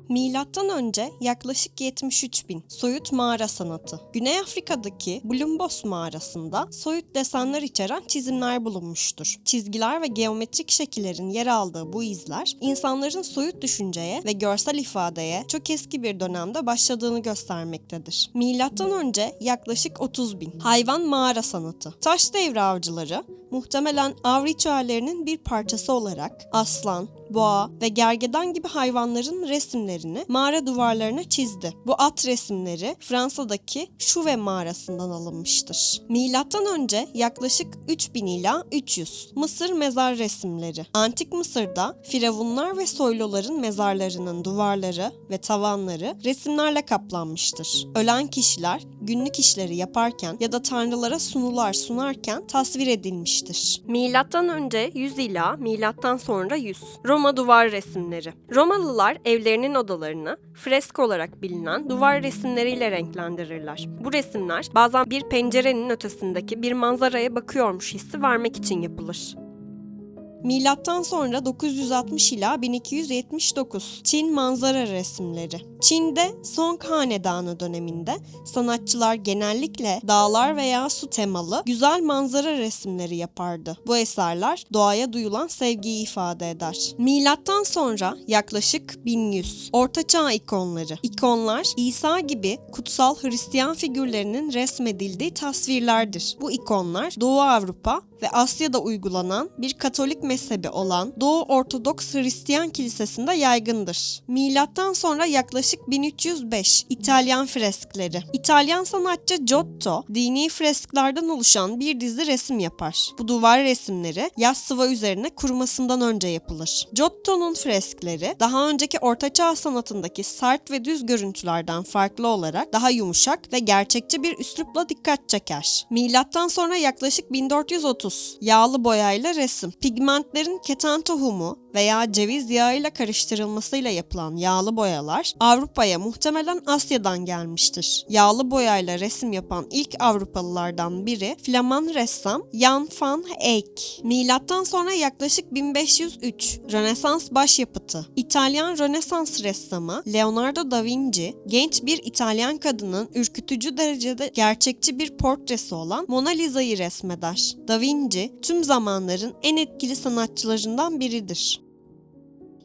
Milattan önce yaklaşık 73 bin soyut mağara sanatı. Güney Afrika'daki Bulumbos mağarasında soyut desenler içeren çizimler bulunmuştur. Çizgiler ve geometrik şekillerin yer aldığı bu izler, insanların soyut düşünceye ve görsel ifadeye çok eski bir dönemde başladığını göstermektedir. Milattan önce yaklaşık 30 bin hayvan mağara sanatı. Taş devri avcıları, muhtemelen av ritüellerinin bir parçası olarak aslan, boğa ve gergedan gibi hayvanların resimlerini mağara duvarlarına çizdi. Bu at resimleri Fransa'daki Chauvet mağarasından alınmıştır. Milattan önce yaklaşık 3000 ila 300 Mısır mezar resimleri. Antik Mısır'da firavunlar ve soyluların mezarlarının duvarları ve tavanları resimlerle kaplanmıştır. Ölen kişiler günlük işleri yaparken ya da tanrılara sunular sunarken tasvir edilmiştir. Milattan önce 100 ila milattan sonra 100 Roma duvar resimleri. Romalılar evlerinin odalarını fresk olarak bilinen duvar resimleriyle renklendirirler. Bu resimler bazen bir pencerenin ötesindeki bir manzaraya bakıyormuş hissi vermek için yapılır. Milattan sonra 960 ila 1279 Çin manzara resimleri. Çin'de Song Hanedanı döneminde sanatçılar genellikle dağlar veya su temalı güzel manzara resimleri yapardı. Bu eserler doğaya duyulan sevgiyi ifade eder. Milattan sonra yaklaşık 1100 Ortaçağ ikonları. İkonlar İsa gibi kutsal Hristiyan figürlerinin resmedildiği tasvirlerdir. Bu ikonlar Doğu Avrupa ve Asya'da uygulanan bir Katolik mezhebi olan Doğu Ortodoks Hristiyan Kilisesi'nde yaygındır. Milattan sonra yaklaşık 1305 İtalyan freskleri. İtalyan sanatçı Giotto, dini fresklerden oluşan bir dizi resim yapar. Bu duvar resimleri yaz sıva üzerine kurumasından önce yapılır. Giotto'nun freskleri daha önceki Ortaçağ sanatındaki sert ve düz görüntülerden farklı olarak daha yumuşak ve gerçekçi bir üslupla dikkat çeker. Milattan sonra yaklaşık 1430 yağlı boyayla resim. Pigmentlerin keten tohumu veya ceviz yağıyla karıştırılmasıyla yapılan yağlı boyalar Avrupa'ya muhtemelen Asya'dan gelmiştir. Yağlı boyayla resim yapan ilk Avrupalılardan biri Flaman ressam Jan van Eyck. Milattan sonra yaklaşık 1503 Rönesans başyapıtı. İtalyan Rönesans ressamı Leonardo da Vinci, genç bir İtalyan kadının ürkütücü derecede gerçekçi bir portresi olan Mona Lisa'yı resmeder. Da Vinci, tüm zamanların en etkili sanatçılarından biridir.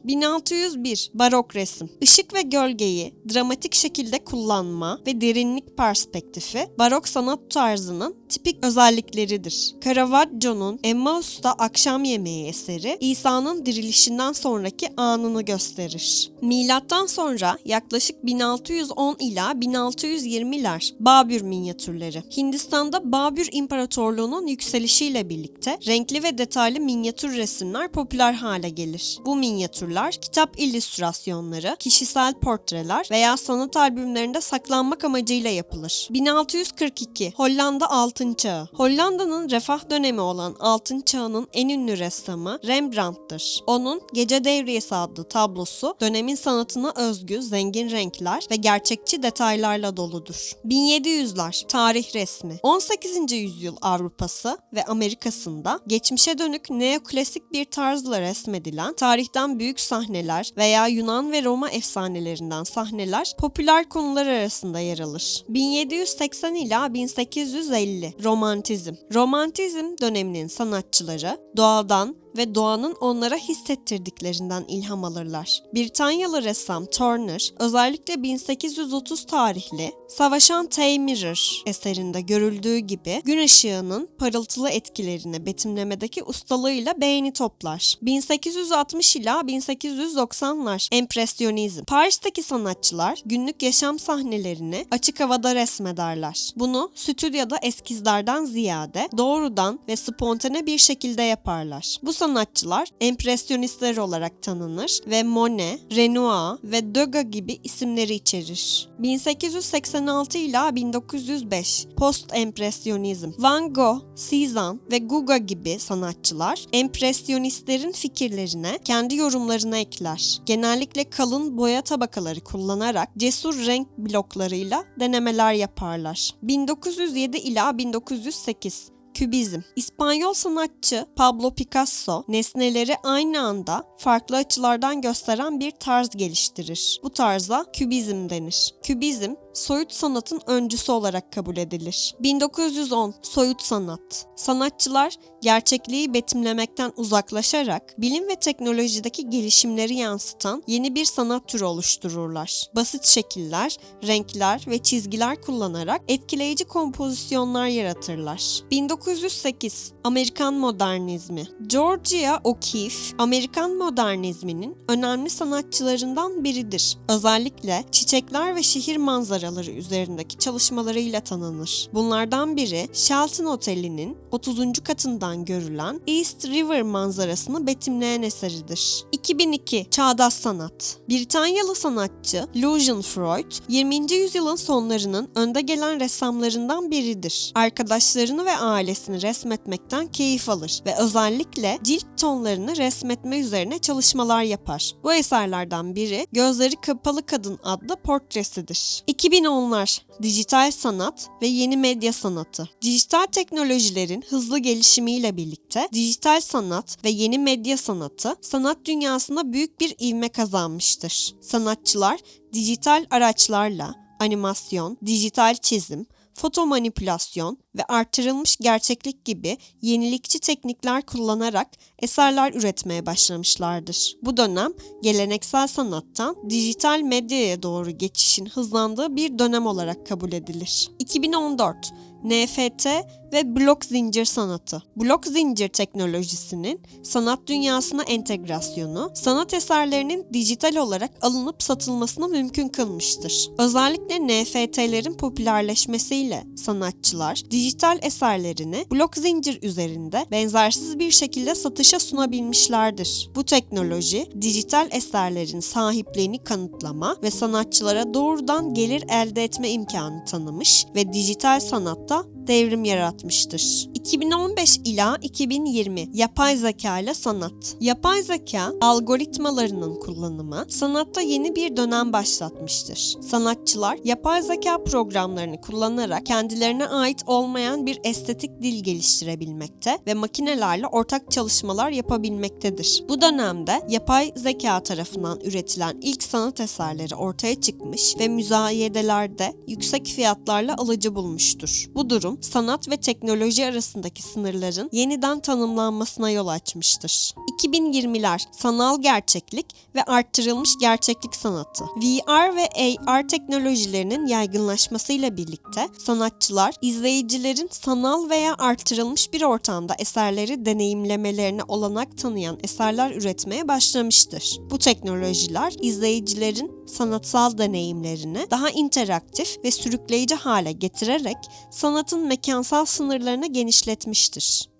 1601 Barok resim. Işık ve gölgeyi dramatik şekilde kullanma ve derinlik perspektifi barok sanat tarzının tipik özellikleridir. Caravaggio'nun Emmaus'ta akşam yemeği eseri İsa'nın dirilişinden sonraki anını gösterir. Milattan sonra yaklaşık 1610 ila 1620'ler Babür minyatürleri. Hindistan'da Babür İmparatorluğu'nun yükselişiyle birlikte renkli ve detaylı minyatür resimler popüler hale gelir. Bu minyatürler kitap illüstrasyonları, kişisel portreler veya sanat albümlerinde saklanmak amacıyla yapılır. 1642 Hollanda Altın Çağı. Hollanda'nın refah dönemi olan Altın Çağı'nın en ünlü ressamı Rembrandt'tır. Onun Gece Devriyesi adlı tablosu dönemin sanatına özgü zengin renkler ve gerçekçi detaylarla doludur. 1700'ler tarih resmi. 18. yüzyıl Avrupa'sı ve Amerika'sında geçmişe dönük neoklasik bir tarzla resmedilen tarihten büyük sahneler veya Yunan ve Roma efsanelerinden sahneler popüler konular arasında yer alır. 1780 ila 1850 Romantizm. Romantizm döneminin sanatçıları doğadan ve doğanın onlara hissettirdiklerinden ilham alırlar. Britanyalı ressam Turner, özellikle 1830 tarihli Savaşan Tay Mirror eserinde görüldüğü gibi gün ışığının parıltılı etkilerini betimlemedeki ustalığıyla beğeni toplar. 1860 ila 1890'lar Empresyonizm. Paris'teki sanatçılar günlük yaşam sahnelerini açık havada resmederler. Bunu stüdyoda eskizlerden ziyade doğrudan ve spontane bir şekilde yaparlar. Bu sanatçılar empresyonistler olarak tanınır ve Monet, Renoir ve Degas gibi isimleri içerir. 1886 ila 1905 Post-empresyonizm. Van Gogh, Cezanne ve Gauguin gibi sanatçılar empresyonistlerin fikirlerine kendi yorumlarını ekler. Genellikle kalın boya tabakaları kullanarak cesur renk bloklarıyla denemeler yaparlar. 1907 ila 1908 Kübizm. İspanyol sanatçı Pablo Picasso nesneleri aynı anda farklı açılardan gösteren bir tarz geliştirir. Bu tarza kübizm denir. Kübizm, soyut sanatın öncüsü olarak kabul edilir. 1910 soyut sanat. Sanatçılar gerçekliği betimlemekten uzaklaşarak bilim ve teknolojideki gelişimleri yansıtan yeni bir sanat türü oluştururlar. Basit şekiller, renkler ve çizgiler kullanarak etkileyici kompozisyonlar yaratırlar. 1908 Amerikan modernizmi. Georgia O'Keeffe, Amerikan modernizminin önemli sanatçılarından biridir. Özellikle çiçekler ve şehir manzaraları üzerindeki çalışmalarıyla tanınır. Bunlardan biri Shelton Oteli'nin 30. katından görülen East River manzarasını betimleyen eseridir. 2002 Çağdaş sanat. Britanyalı sanatçı Lucian Freud, 20. yüzyılın sonlarının önde gelen ressamlarından biridir. Arkadaşlarını ve ailesini resmetmekten keyif alır ve özellikle cilt tonlarını resmetme üzerine çalışmalar yapar. Bu eserlerden biri Gözleri Kapalı Kadın adlı portresidir. 2010'lar dijital sanat ve yeni medya sanatı. Dijital teknolojilerin hızlı gelişimiyle birlikte dijital sanat ve yeni medya sanatı sanat dünyasında büyük bir ivme kazanmıştır. Sanatçılar dijital araçlarla animasyon, dijital çizim, foto manipülasyon ve artırılmış gerçeklik gibi yenilikçi teknikler kullanarak eserler üretmeye başlamışlardır. Bu dönem geleneksel sanattan dijital medyaya doğru geçişin hızlandığı bir dönem olarak kabul edilir. 2014 NFT ve blok zincir sanatı. Blok zincir teknolojisinin sanat dünyasına entegrasyonu, sanat eserlerinin dijital olarak alınıp satılmasını mümkün kılmıştır. Özellikle NFT'lerin popülerleşmesiyle sanatçılar dijital eserlerini blok zincir üzerinde benzersiz bir şekilde satışa sunabilmişlerdir. Bu teknoloji dijital eserlerin sahipliğini kanıtlama ve sanatçılara doğrudan gelir elde etme imkanı tanımış ve dijital sanatta devrim yaratmıştır. 2015 ila 2020 yapay zeka ile sanat. Yapay zeka algoritmalarının kullanımı sanatta yeni bir dönem başlatmıştır. Sanatçılar yapay zeka programlarını kullanarak kendilerine ait olmayan bir estetik dil geliştirebilmekte ve makinelerle ortak çalışmalar yapabilmektedir. Bu dönemde yapay zeka tarafından üretilen ilk sanat eserleri ortaya çıkmış ve müzayedelerde yüksek fiyatlarla alıcı bulmuştur. Bu durum sanat ve teknoloji arasındaki sınırların yeniden tanımlanmasına yol açmıştır. 2020'ler sanal gerçeklik ve arttırılmış gerçeklik sanatı. VR ve AR teknolojilerinin yaygınlaşmasıyla birlikte sanatçılar izleyicilerin sanal veya arttırılmış bir ortamda eserleri deneyimlemelerine olanak tanıyan eserler üretmeye başlamıştır. Bu teknolojiler izleyicilerin sanatsal deneyimlerini daha interaktif ve sürükleyici hale getirerek sanatın mekansal sınırlarını genişletmiştir.